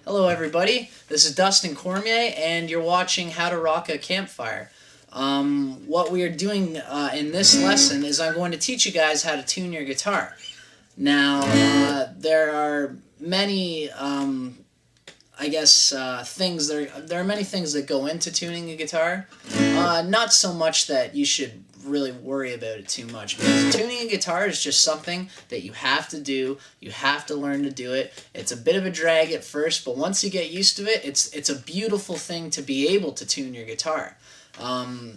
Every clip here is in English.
Hello everybody, this is Dustin Cormier and you're watching How to Rock a Campfire. What we are doing in this lesson is I'm going to teach you guys how to tune your guitar. Now, there are many, things, there are many things that go into tuning a guitar. Not so much that you should really worry about it too much, because tuning a guitar is just something that you have to do. You have to learn to do it. It's a bit of a drag at first, but once you get used to it, it's a beautiful thing to be able to tune your guitar.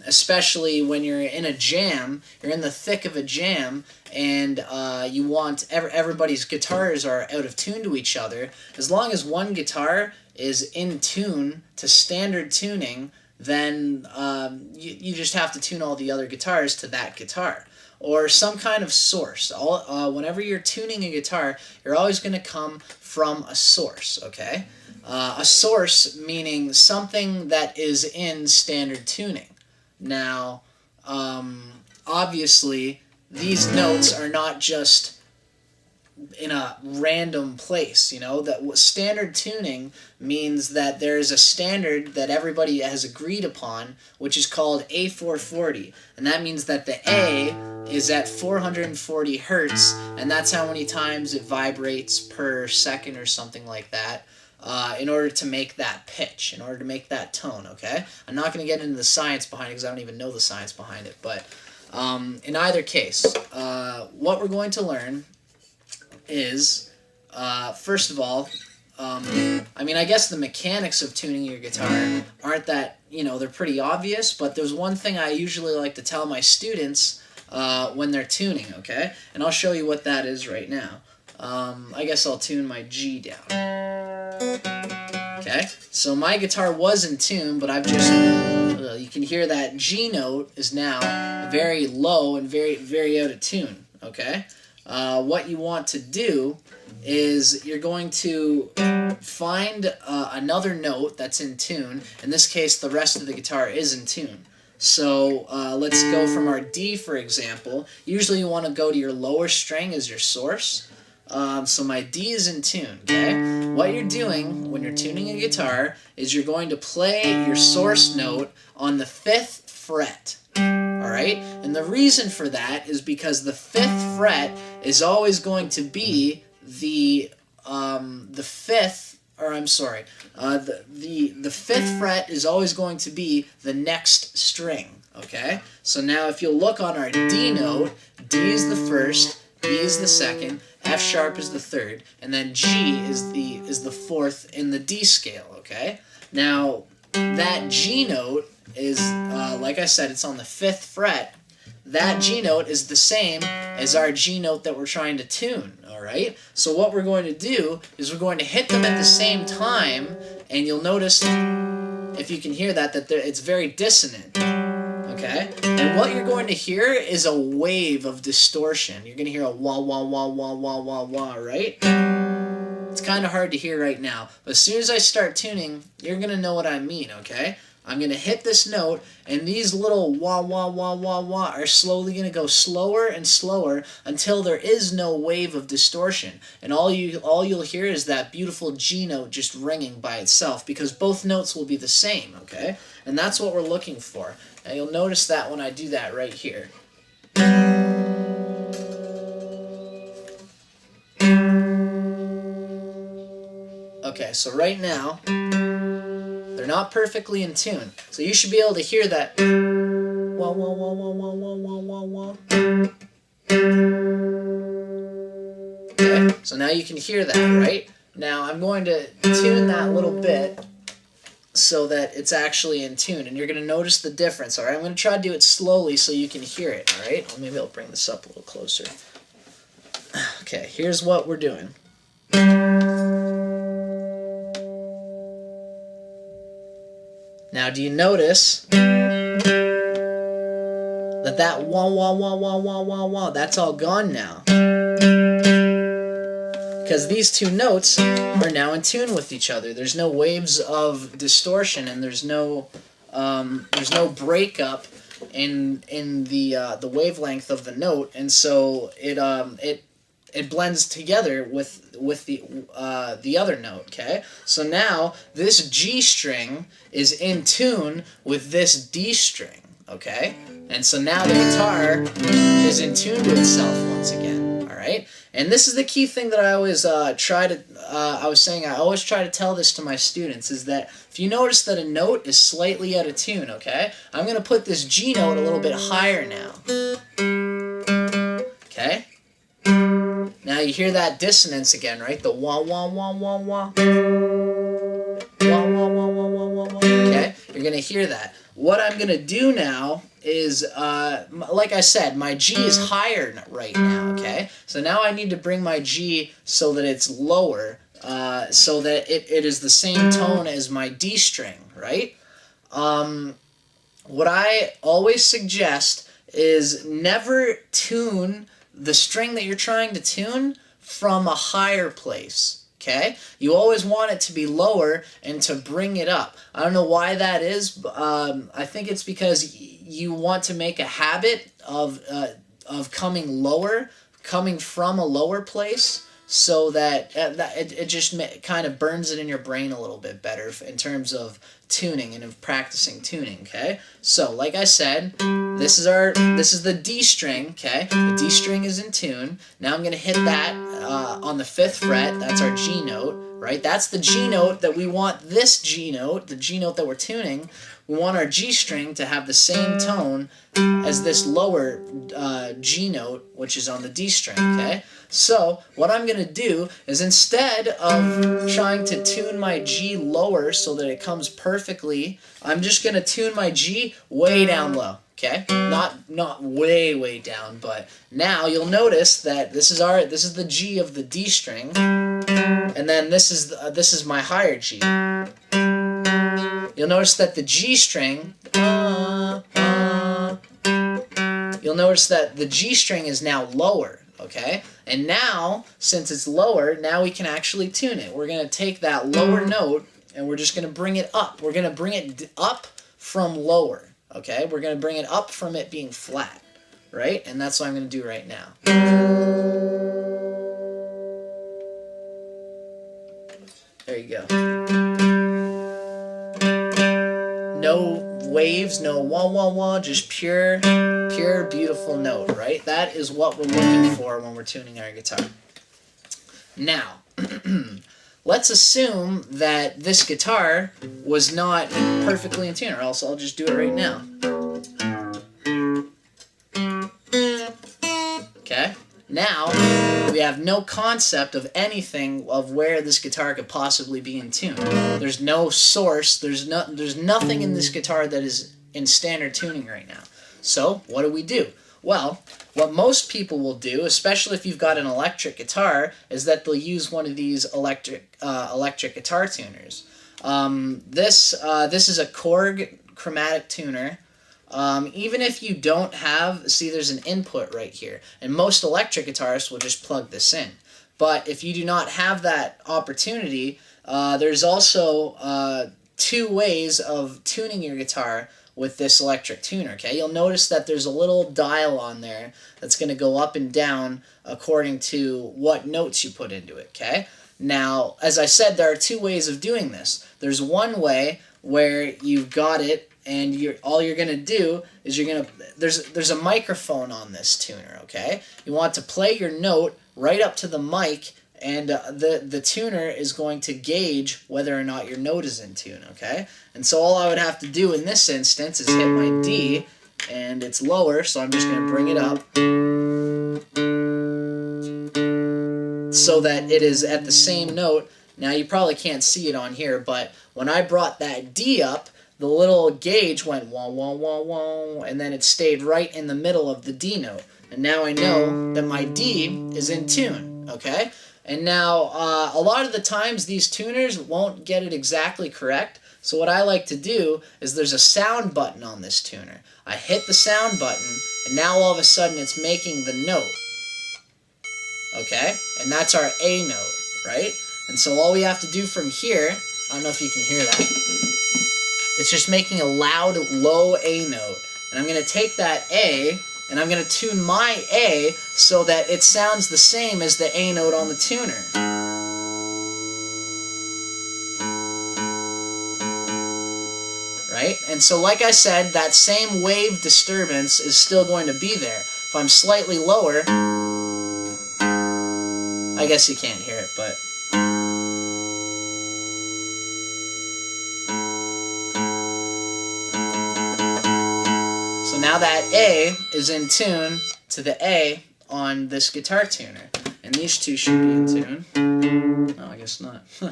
Especially when you're in a jam, you're in the thick of a jam, and you want everybody's guitars are out of tune to each other. As long as one guitar is in tune to standard tuning, then you just have to tune all the other guitars to that guitar, or some kind of source. Whenever you're tuning a guitar, you're always going to come from a source, okay? A source meaning something that is in standard tuning. Now, obviously, these notes are not just in a random place, you know. That standard tuning means that there is a standard that everybody has agreed upon, which is called A440, and that means that the A is at 440 hertz, and that's how many times it vibrates per second or something like that, in order to make that pitch, in order to make that tone, okay? I'm not going to get into the science behind it because I don't even know the science behind it, but in either case, what we're going to learn is, first of all, I guess the mechanics of tuning your guitar aren't that, they're pretty obvious, but there's one thing I usually like to tell my students when they're tuning, okay? And I'll show you what that is right now. I guess I'll tune my G down. Okay, so my guitar was in tune, but I've just, you can hear that G note is now very low and very, very out of tune, okay? What you want to do is you're going to find another note that's in tune. In this case, the rest of the guitar is in tune. So let's go from our D, for example. Usually you want to go to your lower string as your source. So my D is in tune, okay? What you're doing when you're tuning a guitar is you're going to play your source note on the 5th fret. Alright? And the reason for that is because the 5th fret is always going to be the 5th, or I'm sorry, the 5th fret is always going to be the next string, okay? So now if you'll look on our D note, D is the first, E is the second, F sharp is the third, and then G is the fourth in the D scale, okay? Now, that G note is, like I said, it's on the 5th fret. That G note is the same as our G note that we're trying to tune, alright? So what we're going to do is we're going to hit them at the same time, and you'll notice, if you can hear that it's very dissonant, okay? And what you're going to hear is a wave of distortion. You're going to hear a wah, wah, wah, wah, wah, wah, wah, right? It's kind of hard to hear right now, but as soon as I start tuning, you're going to know what I mean, okay? I'm going to hit this note, and these little wah, wah, wah, wah, wah are slowly going to go slower and slower until there is no wave of distortion. And all you'll hear is that beautiful G note just ringing by itself, because both notes will be the same, okay? And that's what we're looking for. Now you'll notice that when I do that right here. Okay, so right now, they're not perfectly in tune. So you should be able to hear that. Wah, wah, wah, wah, wah, wah, wah, wah, wah. Okay, so now you can hear that, right? Now I'm going to tune that little bit so that it's actually in tune, and you're going to notice the difference, alright? I'm going to try to do it slowly so you can hear it, alright? Or maybe I'll bring this up a little closer. Okay, here's what we're doing. Now, do you notice that wah, wah, wah, wah, wah, wah, wah, that's all gone now? Because these two notes are now in tune with each other. There's no waves of distortion, and there's no breakup in the wavelength of the note, and so it it blends together with the other note. Okay, so now this G string is in tune with this D string. Okay, and so now the guitar is in tune to itself once again. All right, and this is the key thing that I always try to. I was saying I always try to tell this to my students is that if you notice that a note is slightly out of tune, okay, I'm gonna put this G note a little bit higher now. Okay. Now you hear that dissonance again, right? The wah wah wah wah wah. Wah wah wah wah wah wah wah. Okay, you're gonna hear that. What I'm gonna do now is, like I said, my G is higher right now. Okay, so now I need to bring my G so that it's lower, so that it is the same tone as my D string, right? What I always suggest is never tune the string that you're trying to tune from a higher place. Okay? You always want it to be lower and to bring it up. I don't know why that is. But, I think it's because you want to make a habit of coming lower, coming from a lower place, so that it just kind of burns it in your brain a little bit better in terms of tuning and of practicing tuning. Okay, so like I said, this is the D string. Okay, the D string is in tune. Now I'm gonna hit that on the 5th fret. That's our G note, right? That's the G note that we want. This G note, the G note that we're tuning, we want our G string to have the same tone as this lower G note, which is on the D string. Okay. So what I'm going to do is, instead of trying to tune my G lower so that it comes perfectly, I'm just going to tune my G way down low. Okay, not way down, but now you'll notice that this is the G of the D string, and then this is my higher G. You'll notice that the G string, you'll notice that the G string is now lower. Okay, and now, since it's lower, now we can actually tune it. We're going to take that lower note and we're just going to bring it up. We're going to bring it up from lower. Okay, we're going to bring it up from it being flat, right? And that's what I'm going to do right now. There you go. No waves, no wah wah wah, just pure beautiful note, right? That is what we're looking for when we're tuning our guitar. Now, let's assume that this guitar was not perfectly in tune, or else I'll just do it right now. Okay? Now, we have no concept of anything of where this guitar could possibly be in tune. There's no source, there's nothing in this guitar that is in standard tuning right now. So, what do? Well, what most people will do, especially if you've got an electric guitar, is that they'll use one of these electric guitar tuners. This is a Korg chromatic tuner. Even if you don't have, see, there's an input right here, and most electric guitarists will just plug this in. But if you do not have that opportunity, there's also 2 ways of tuning your guitar with this electric tuner. Okay, you'll notice that there's a little dial on there that's going to go up and down according to what notes you put into it. Okay, now as I said, there are 2 ways of doing this. There's one way where you've got it, and all you're going to do is there's a microphone on this tuner. Okay, you want to play your note right up to the mic, and the tuner is going to gauge whether or not your note is in tune. Okay, and so all I would have to do in this instance is hit my D, and it's lower, so I'm just going to bring it up so that it is at the same note. Now you probably can't see it on here, but when I brought that D up, the little gauge went wah wah wah wah, and then it stayed right in the middle of the D note. And now I know that my D is in tune. Okay? And now a lot of the times these tuners won't get it exactly correct. So what I like to do is there's a sound button on this tuner. I hit the sound button, and now all of a sudden it's making the note. Okay? And that's our A note, right? And so all we have to do from here, I don't know if you can hear that, it's just making a loud, low A note. And I'm going to take that A, and I'm going to tune my A so that it sounds the same as the A note on the tuner. Right? And so like I said, that same wave disturbance is still going to be there. If I'm slightly lower, I guess you can't hear it, but... So now that A is in tune to the A on this guitar tuner. And these two should be in tune. No, I guess not. I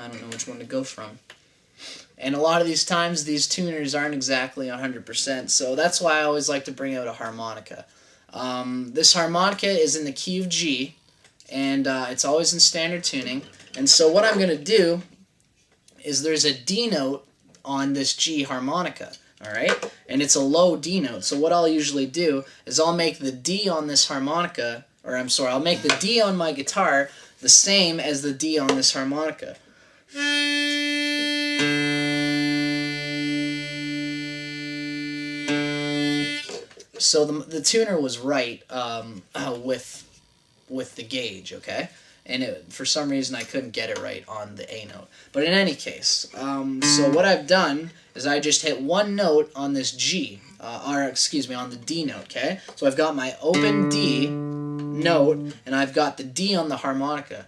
don't know which one to go from. And a lot of these times, these tuners aren't exactly 100%, so that's why I always like to bring out a harmonica. This harmonica is in the key of G, and it's always in standard tuning. And so what I'm going to do is there's a D note on this G harmonica, alright? And it's a low D note, so what I'll usually do is I'll make the D on this harmonica, or I'm sorry, I'll make the D on my guitar the same as the D on this harmonica. So the tuner was right with the gauge, okay? And for some reason I couldn't get it right on the A note. But in any case, so what I've done is I just hit one note on this G, or excuse me, on the D note, okay? So I've got my open D note, and I've got the D on the harmonica.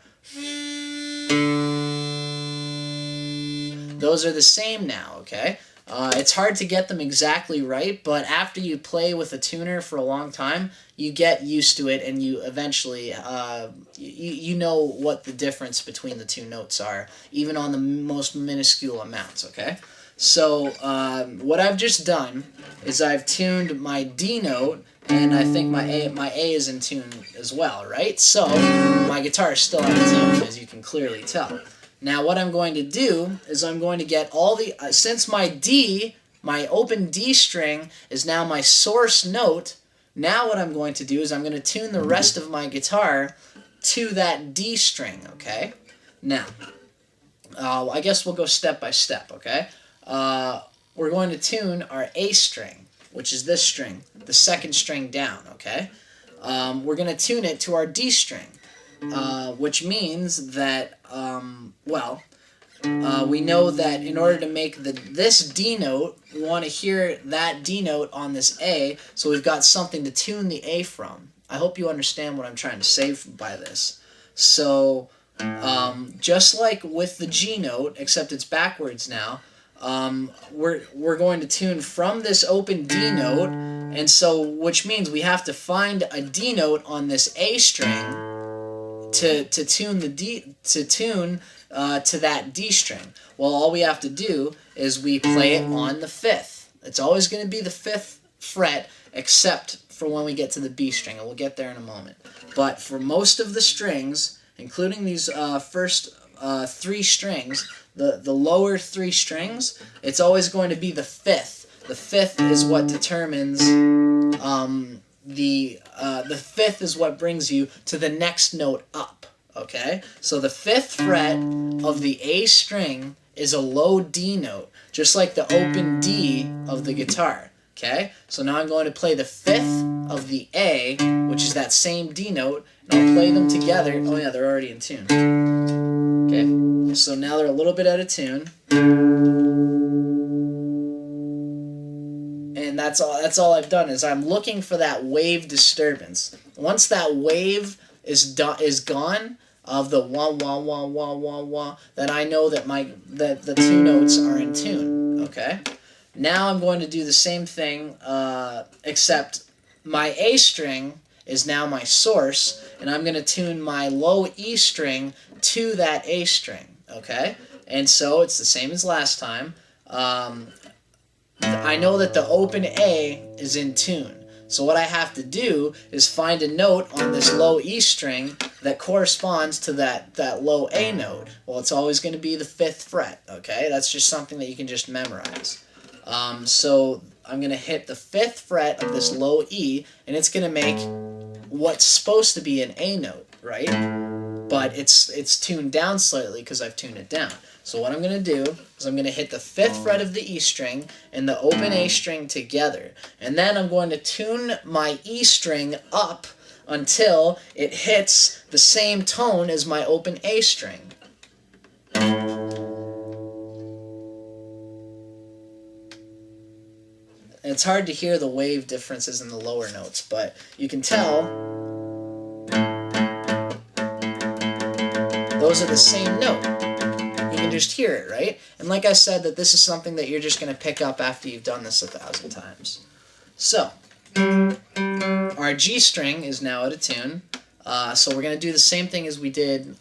Those are the same now, okay? It's hard to get them exactly right, but after you play with a tuner for a long time, you get used to it, and you eventually, you know what the difference between the two notes are, even on the most minuscule amounts, okay? So what I've just done is I've tuned my D note, and I think my A is in tune as well, right? So my guitar is still out of tune, as you can clearly tell. Now what I'm going to do is I'm going to get all the, since my D, my open D string is now my source note, now what I'm going to do is I'm going to tune the rest of my guitar to that D string, okay? Now, I guess we'll go step by step, okay? We're going to tune our A string, which is this string, the second string down, okay? We're going to tune it to our D string. Which means that, we know that in order to make this D note, we want to hear that D note on this A, so we've got something to tune the A from. I hope you understand what I'm trying to say by this. So, just like with the G note, except it's backwards now, we're going to tune from this open D note, and so, which means we have to find a D note on this A string to tune the D to that D string. Well, all we have to do is we play it on the 5th. It's always going to be the 5th fret, except for when we get to the B string, and we'll get there in a moment. But for most of the strings, including these first 3 strings, the lower 3 strings, it's always going to be the 5th. The 5th is what determines the 5th is what brings you to the next note up, okay? So the 5th fret of the A string is a low D note, just like the open D of the guitar, okay? So now I'm going to play the 5th of the A, which is that same D note, and I'll play them together. Oh yeah, they're already in tune. Okay, so now they're a little bit out of tune. And that's all I've done is I'm looking for that wave disturbance. Once that wave is gone of the wah wah wah wah wah wah, then I know that the 2 notes are in tune. Okay. Now I'm going to do the same thing, except my A string is now my source, and I'm going to tune my low E string to that A string. Okay. And so it's the same as last time. I know that the open A is in tune. So what I have to do is find a note on this low E string that corresponds to that low A note. Well, it's always going to be the 5th fret, okay? That's just something that you can just memorize. So I'm going to hit the 5th fret of this low E, and it's going to make what's supposed to be an A note, right? but it's tuned down slightly because I've tuned it down. So what I'm going to do is I'm going to hit the 5th fret of the E string and the open A string together. And then I'm going to tune my E string up until it hits the same tone as my open A string. And it's hard to hear the wave differences in the lower notes, but you can tell those are the same note. You can just hear it, right? And like I said, that this is something that you're just going to pick up after you've done this 1,000 times. So, our G string is now out of tune. So we're going to do the same thing as we did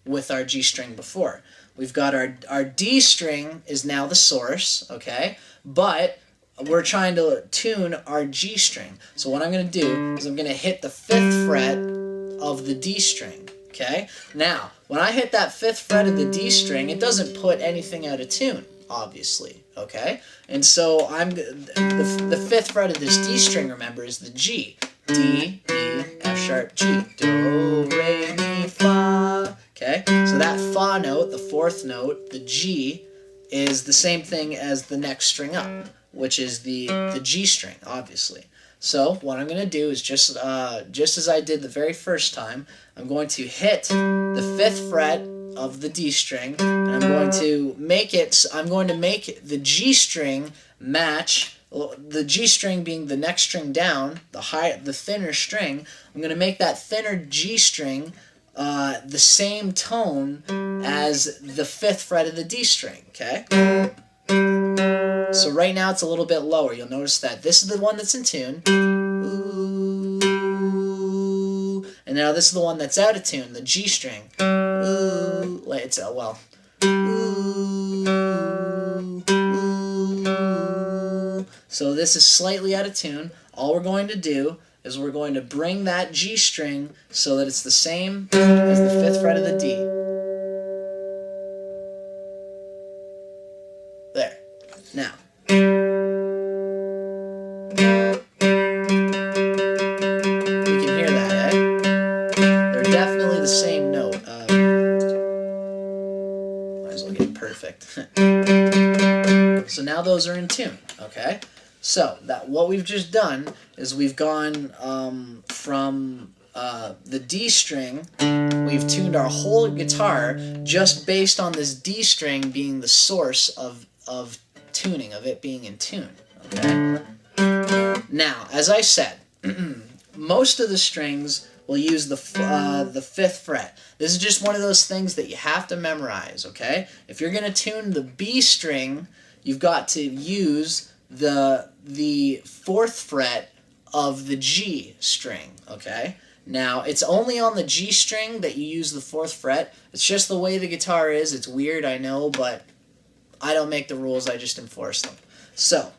with our G string before. We've got our D string is now the source, okay? But we're trying to tune our G string. So what I'm going to do is I'm going to hit the 5th fret of the D string. Okay? Now, when I hit that 5th fret of the D string, it doesn't put anything out of tune, obviously. Okay? And so the 5th fret of this D string, remember, is the G. D, E, F sharp, G. Do, re, mi, fa. Okay? So that fa note, the 4th note, the G, is the same thing as the next string up, which is the G string, obviously. So what I'm going to do is just as I did the very first time, I'm going to hit the 5th fret of the D string, and I'm going to make the G string match, the G string being the next string down, the thinner string. I'm going to make that thinner G string the same tone as the 5th fret of the D string, okay? So right now it's a little bit lower. You'll notice that this is the one that's in tune. Ooh. And now this is the one that's out of tune, the G string. Ooh. It's well. Ooh. Ooh. So this is slightly out of tune. All we're going to do is we're going to bring that G string so that it's the same as the 5th fret of the D. There. Now, we can hear that, eh? They're definitely the same note. Might as well get it perfect. So now those are in tune, okay? So what we've just done is we've gone from the D string, we've tuned our whole guitar just based on this D string being the source of tuning, of it being in tune. Okay? Now, as I said, most of the strings will use the 5th fret. This is just one of those things that you have to memorize, okay? If you're going to tune the B string, you've got to use the 4th fret of the G string, okay? Now, it's only on the G string that you use the 4th fret. It's just the way the guitar is. It's weird, I know, but I don't make the rules, I just enforce them. So,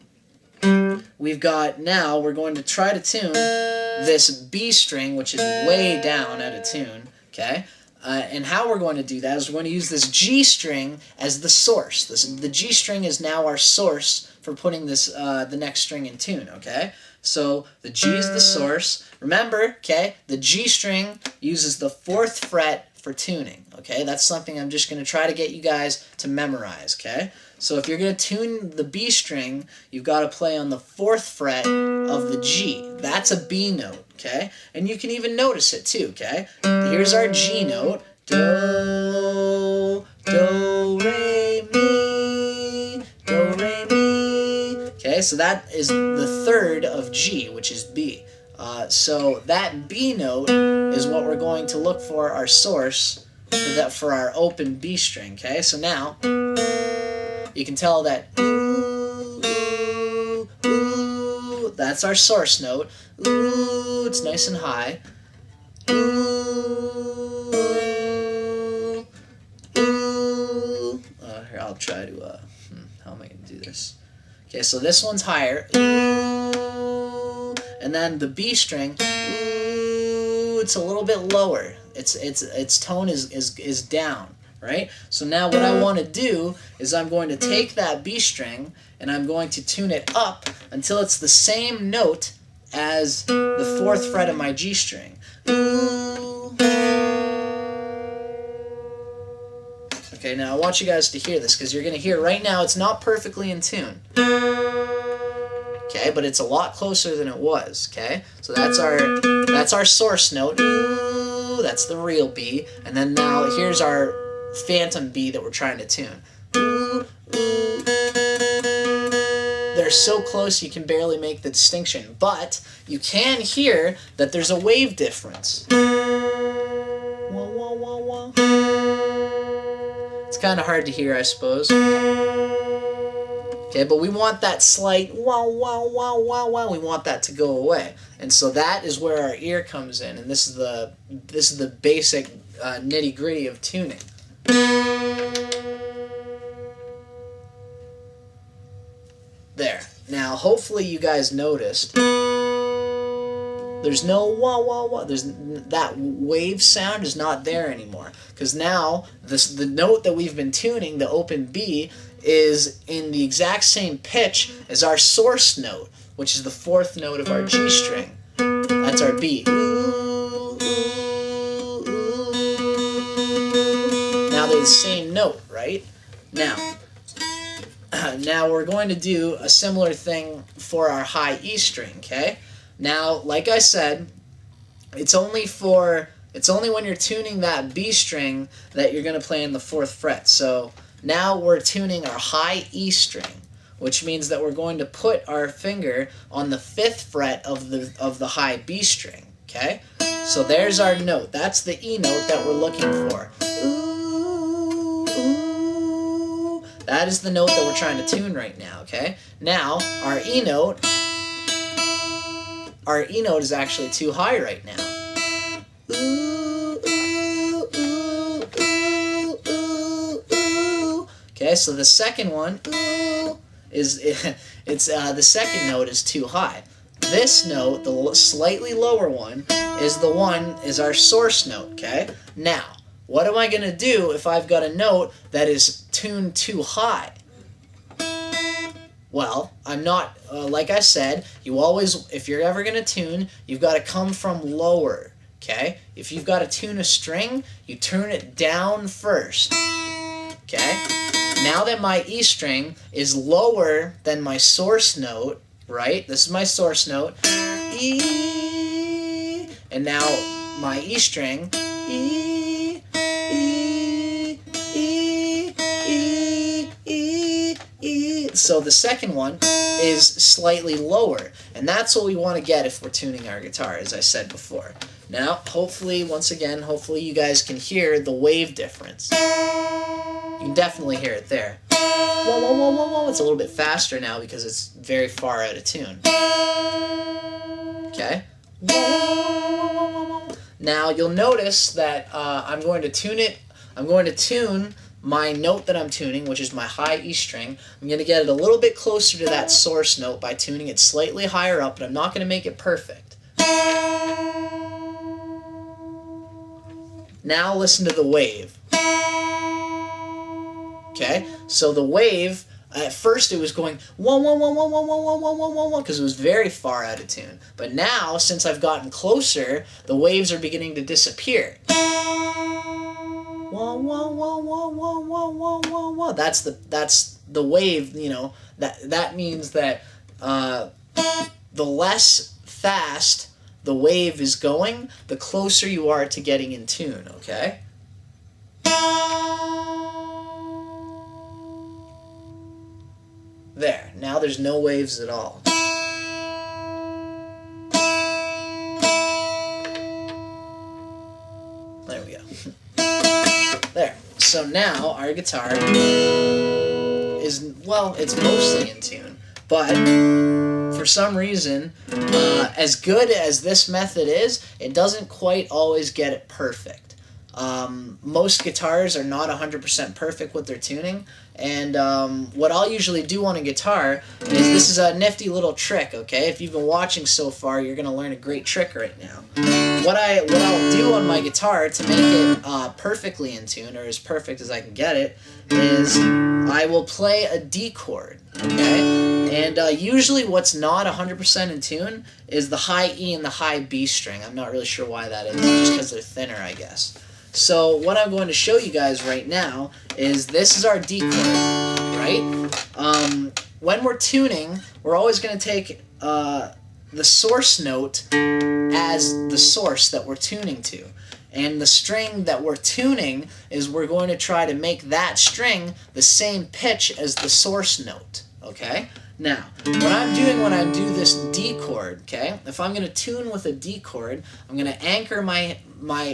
we're going to try to tune this B string, which is way down out of tune, okay? And how we're going to do that is we're going to use this G string as the source. The G string is now our source for putting this the next string in tune, okay? So the G is the source. Remember, okay, the G string uses the 4th fret for tuning, okay? That's something I'm just going to try to get you guys to memorize, okay? So if you're going to tune the B string, you've got to play on the 4th fret of the G. That's a B note, okay? And you can even notice it too, okay? Here's our G note. Do, do, re, mi, do, re, mi. Okay, so that is the 3rd of G, which is B. So that B note is what we're going to look for our source for our open B string, okay? So now, you can tell that ooh, ooh, ooh, that's our source note. Ooh, it's nice and high. Ooh, ooh. Here, I'll try to, how am I going to do this? Okay, so this one's higher. Ooh, and then the B string, ooh, it's a little bit lower. Its tone is down, right? So now what I want to do is I'm going to take that B string and I'm going to tune it up until it's the same note as the 4th fret of my G string. Ooh. Okay, now I want you guys to hear this, because you're going to hear right now it's not perfectly in tune. Okay, but it's a lot closer than it was. Okay, so that's our source note. Ooh, that's the real B, and then now here's our phantom B that we're trying to tune. Ooh, ooh. They're so close you can barely make the distinction, but you can hear that there's a wave difference. Wah, wah, wah, wah. It's kind of hard to hear, I suppose. Okay, but we want that slight wow, wow, wow, wow, wow. We want that to go away, and so that is where our ear comes in, and this is the basic nitty gritty of tuning. There. Now, hopefully, you guys noticed. There's no wah wah wah. That wave sound is not there anymore, because now the note that we've been tuning, the open B, is in the exact same pitch as our source note, which is the fourth note of our G string. That's our B. Ooh, ooh, ooh. Now they're the same note, right? Now we're going to do a similar thing for our high E string, okay? Now, like I said, it's only when you're tuning that B string that you're going to play in the 4th fret. So now we're tuning our high E string, which means that we're going to put our finger on the 5th fret of the high B string, okay? So there's our note. That's the E note that we're looking for. Ooh, ooh. That is the note that we're trying to tune right now, okay? Now, our E note is actually too high right now. Ooh, ooh, ooh, ooh, ooh, ooh. Okay, so the second one, ooh, the second note is too high. This note, the slightly lower one, is our source note, okay? Now, what am I going to do if I've got a note that is tuned too high? Well, I'm not, like I said, if you're ever going to tune, you've got to come from lower, okay? If you've got to tune a string, you turn it down first, okay? Now that my E string is lower than my source note, right? This is my source note, E, and now my E string, E, E, E, E, E, E. So the second one is slightly lower, and that's what we want to get if we're tuning our guitar, as I said before. Now, hopefully you guys can hear the wave difference. You can definitely hear it there. Whoa, whoa, whoa, whoa, whoa. It's a little bit faster now because it's very far out of tune. Okay? Whoa, whoa, whoa, whoa, whoa. Now, you'll notice that I'm going to tune my note that I'm tuning, which is my high E string. I'm going to get it a little bit closer to that source note by tuning it slightly higher up, but I'm not going to make it perfect. Now listen to the wave. Okay, so the wave, at first it was going wah wah wah wah wah wah wah wah wah wah wah because it was very far out of tune. But now, since I've gotten closer, the waves are beginning to disappear. Wah wah wah wah wah wah wah wah wah. That's the wave. You know, that means that the less fast the wave is going, the closer you are to getting in tune. Okay. There. Now there's no waves at all. There we go. There. So now our guitar is, well, it's mostly in tune, but for some reason, as good as this method is, it doesn't quite always get it perfect. Most guitars are not 100% perfect with their tuning, and what I'll usually do on a guitar is, this is a nifty little trick, okay? If you've been watching so far, you're going to learn a great trick right now. What I'll do on my guitar to make it perfectly in tune, or as perfect as I can get it, is I will play a D chord, okay? And usually what's not 100% in tune is the high E and the high B string. I'm not really sure why that is, just because they're thinner, I guess. So what I'm going to show you guys right now is this is our D chord, right? When we're tuning, we're always going to take the source note as the source that we're tuning to. And the string that we're tuning is we're going to try to make that string the same pitch as the source note, okay? Now, what I'm doing when I do this D chord, okay, if I'm going to tune with a D chord, I'm going to anchor my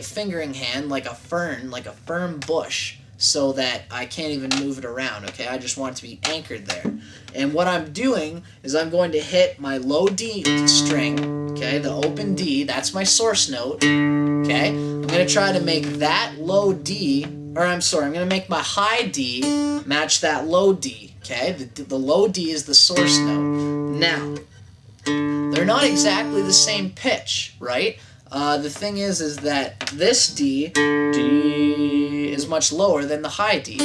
fingering hand like a fern, like a firm bush, so that I can't even move it around, okay? I just want it to be anchored there. And what I'm doing is I'm going to hit my low D string, okay, the open D, that's my source note, okay? I'm going to try to make that low D, or I'm sorry, I'm going to make my high D match that low D, okay? The low D is the source note. Now, they're not exactly the same pitch, right? The thing is that this D is much lower than the high D,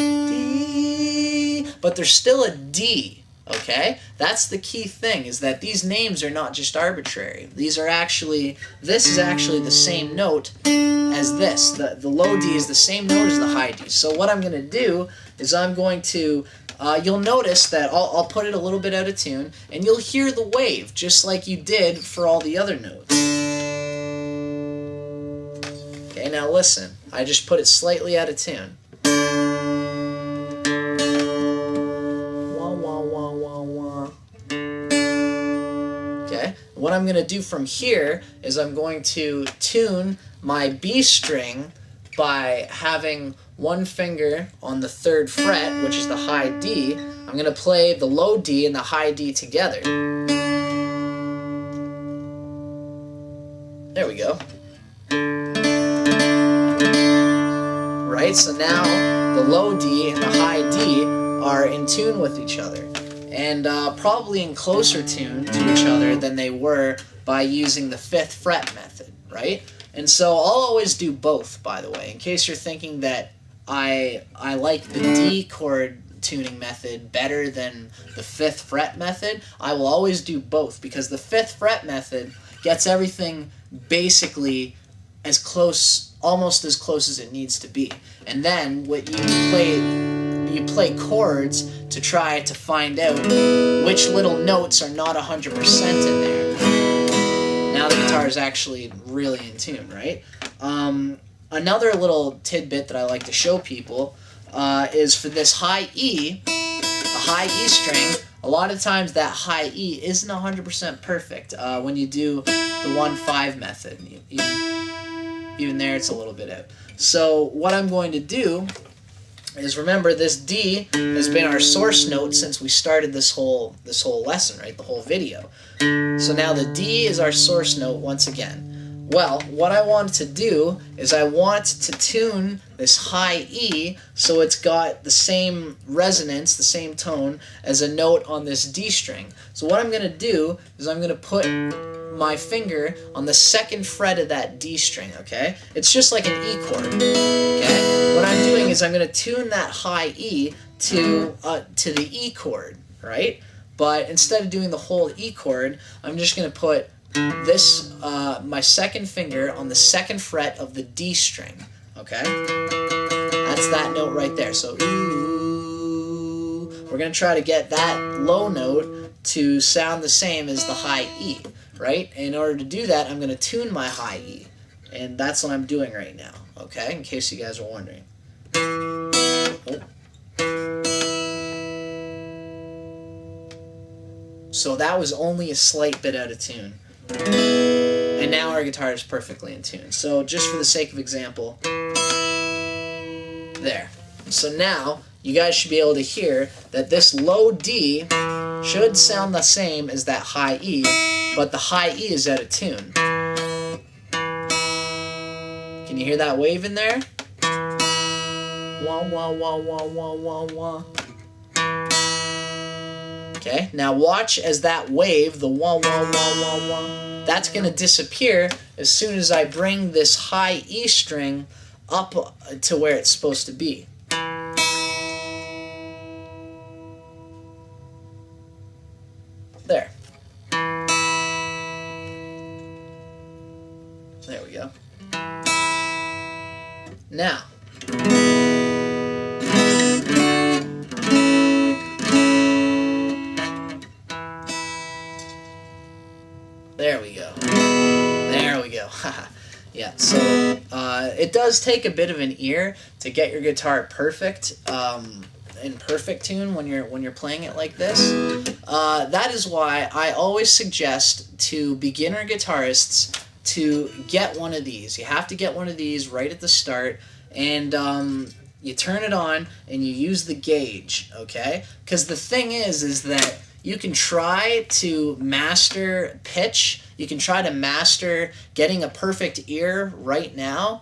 but there's still a D, okay? That's the key thing, is that these names are not just arbitrary. This is actually the same note as this. The low D is the same note as the high D. So what I'm going to do is I'm going to, you'll notice that I'll put it a little bit out of tune, and you'll hear the wave, just like you did for all the other notes. Okay, now listen. I just put it slightly out of tune. Wah, wah, wah, wah, wah. Okay, what I'm going to do from here is I'm going to tune my B string by having one finger on the 3rd fret, which is the high D. I'm going to play the low D and the high D together. There we go. Right, so now the low D and the high D are in tune with each other, and probably in closer tune to each other than they were by using the 5th fret method, right? And so I'll always do both, by the way, in case you're thinking that I like the D chord tuning method better than the 5th fret method. I will always do both, because the 5th fret method gets everything basically as close, almost as close as it needs to be. And then what you play chords to try to find out which little notes are not 100% in there. Now the guitar is actually really in tune, right? Another little tidbit that I like to show people is for this high E, a high E string, a lot of times that high E isn't 100% perfect when you do the 1-5 method. Even there it's a little bit out. So what I'm going to do is, remember, this D has been our source note since we started this whole lesson, right? The whole video. So now the D is our source note once again. Well, what I want to do is I want to tune this high E so it's got the same resonance, the same tone as a note on this D string. So what I'm going to do is I'm going to put my finger on the 2nd fret of that D string, okay? It's just like an E chord, okay? What I'm doing is I'm going to tune that high E to the E chord, right? But instead of doing the whole E chord, I'm just going to put this, my 2nd finger on the 2nd fret of the D string, okay? That's that note right there. So, ooh, we're going to try to get that low note to sound the same as the high E, right? In order to do that, I'm going to tune my high E, and that's what I'm doing right now, okay? In case you guys are wondering. Oh. So that was only a slight bit out of tune. And now our guitar is perfectly in tune. So just for the sake of example, there. So now you guys should be able to hear that this low D should sound the same as that high E, but the high E is out of tune. Can you hear that wave in there? Wah, wah, wah, wah, wah, wah, wah. Okay, now watch as that wave, the wah, wah, wah, wah, wah, that's going to disappear as soon as I bring this high E string up to where it's supposed to be. There. There we go. Now, there we go. There we go. Yeah, so it does take a bit of an ear to get your guitar perfect, in perfect tune when you're playing it like this. That is why I always suggest to beginner guitarists to get one of these. You have to get one of these right at the start, and you turn it on and you use the gauge, okay? Because the thing is that you can try to master pitch, you can try to master getting a perfect ear right now,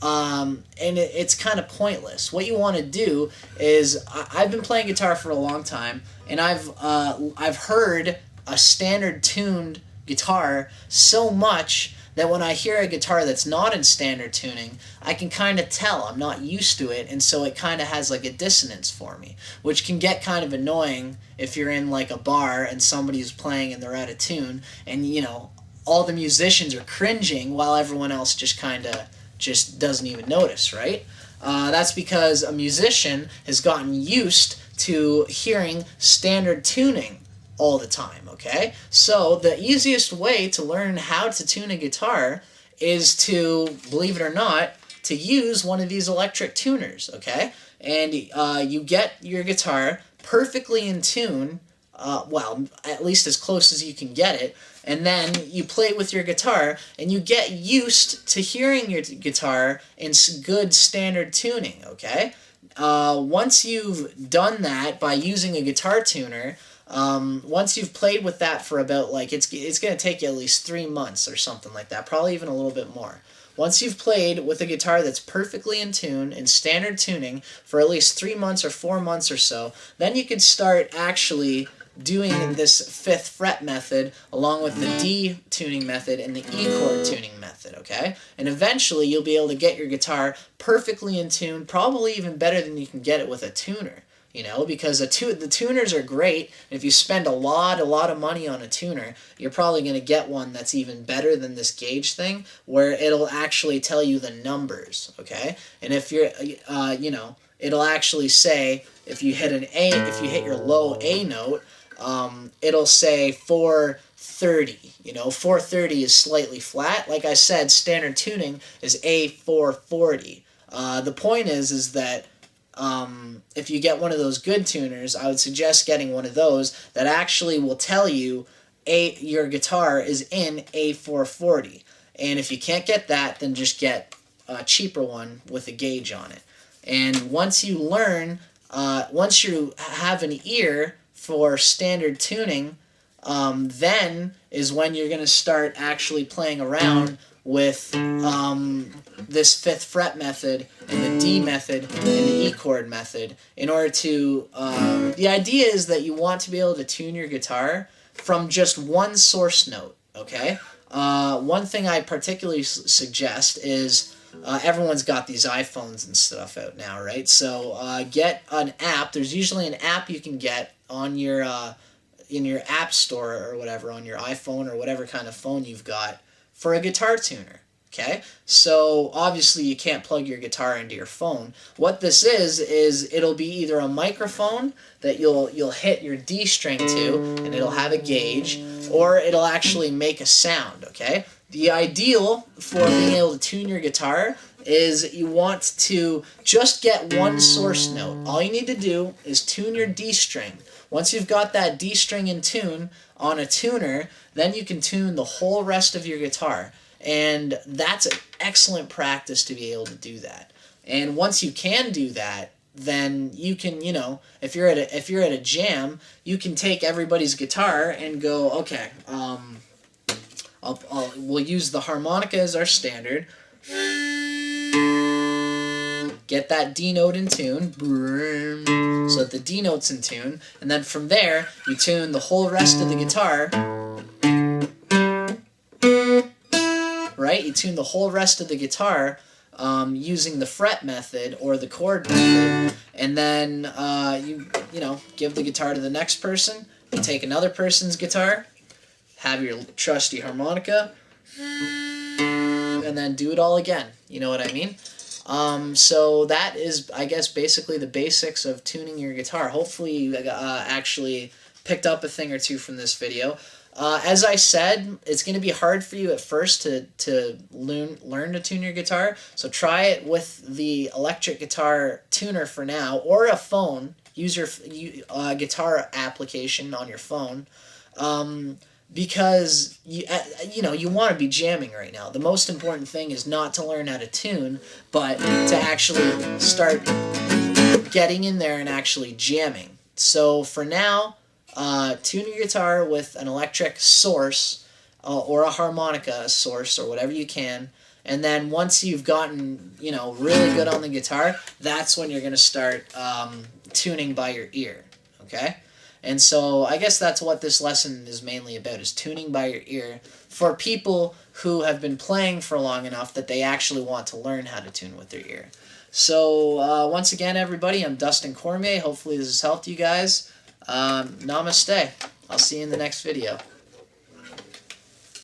and it's kind of pointless. What you want to do is, I've been playing guitar for a long time, and I've heard a standard tuned guitar so much that when I hear a guitar that's not in standard tuning, I can kind of tell I'm not used to it, and so it kind of has like a dissonance for me, which can get kind of annoying if you're in like a bar and somebody's playing and they're out of tune, and you know, all the musicians are cringing while everyone else just kind of just doesn't even notice, right? That's because a musician has gotten used to hearing standard tuning all the time, okay? So the easiest way to learn how to tune a guitar is to, believe it or not, to use one of these electric tuners, okay? And you get your guitar perfectly in tune, well, at least as close as you can get it, and then you play with your guitar, and you get used to hearing your guitar in good standard tuning, okay? Once you've done that by using a guitar tuner, once you've played with that for about, like, it's going to take you at least 3 months or something like that, probably even a little bit more. Once you've played with a guitar that's perfectly in tune, in standard tuning, for at least 3 months or 4 months or so, then you can start actually doing this 5th fret method along with the D tuning method and the E chord tuning method, okay? And eventually you'll be able to get your guitar perfectly in tune, probably even better than you can get it with a tuner. You know, because the tuners are great. If you spend a lot of money on a tuner, you're probably going to get one that's even better than this gauge thing, where it'll actually tell you the numbers, okay? And if you're, you know, it'll actually say, if you hit an A, if you hit your low A note, it'll say 430. You know, 430 is slightly flat. Like I said, standard tuning is A440. The point is that if you get one of those good tuners, I would suggest getting one of those that actually will tell you your guitar is in A440. And if you can't get that, then just get a cheaper one with a gauge on it. And once you learn, once you have an ear for standard tuning, then is when you're going to start actually playing around with this 5th fret method and the D method and the E chord method, in order to, the idea is that you want to be able to tune your guitar from just one source note, okay? One thing I particularly suggest is, everyone's got these iPhones and stuff out now, right? So get an app. There's usually an app you can get on your, in your app store or whatever, on your iPhone or whatever kind of phone you've got, for a guitar tuner, okay? So obviously you can't plug your guitar into your phone. What this is it'll be either a microphone that you'll hit your D string to, and it'll have a gauge, or it'll actually make a sound, okay? The ideal for being able to tune your guitar is you want to just get one source note. All you need to do is tune your D string. Once you've got that D string in tune on a tuner, then you can tune the whole rest of your guitar. And that's an excellent practice to be able to do that. And once you can do that, then you can, you know, if you're at a jam, you can take everybody's guitar and go, okay, we'll use the harmonica as our standard. Get that D note in tune, so that the D note's in tune, and then from there, you tune the whole rest of the guitar, right? You tune the whole rest of the guitar using the fret method or the chord method, and then you know, give the guitar to the next person, you take another person's guitar, have your trusty harmonica, and then do it all again. You know what I mean? So that is, I guess, basically the basics of tuning your guitar. Hopefully you actually picked up a thing or two from this video. As I said, it's going to be hard for you at first to learn to tune your guitar. So try it with the electric guitar tuner for now, or a phone. Use your guitar application on your phone. Because you want to be jamming right now. The most important thing is not to learn how to tune, but to actually start getting in there and actually jamming. So for now, tune your guitar with an electric source or a harmonica source or whatever you can. And then once you've gotten really good on the guitar, that's when you're going to start tuning by your ear. Okay? And so I guess that's what this lesson is mainly about, is tuning by your ear for people who have been playing for long enough that they actually want to learn how to tune with their ear. So once again, everybody, I'm Dustin Cormier. Hopefully this has helped you guys. Namaste. I'll see you in the next video.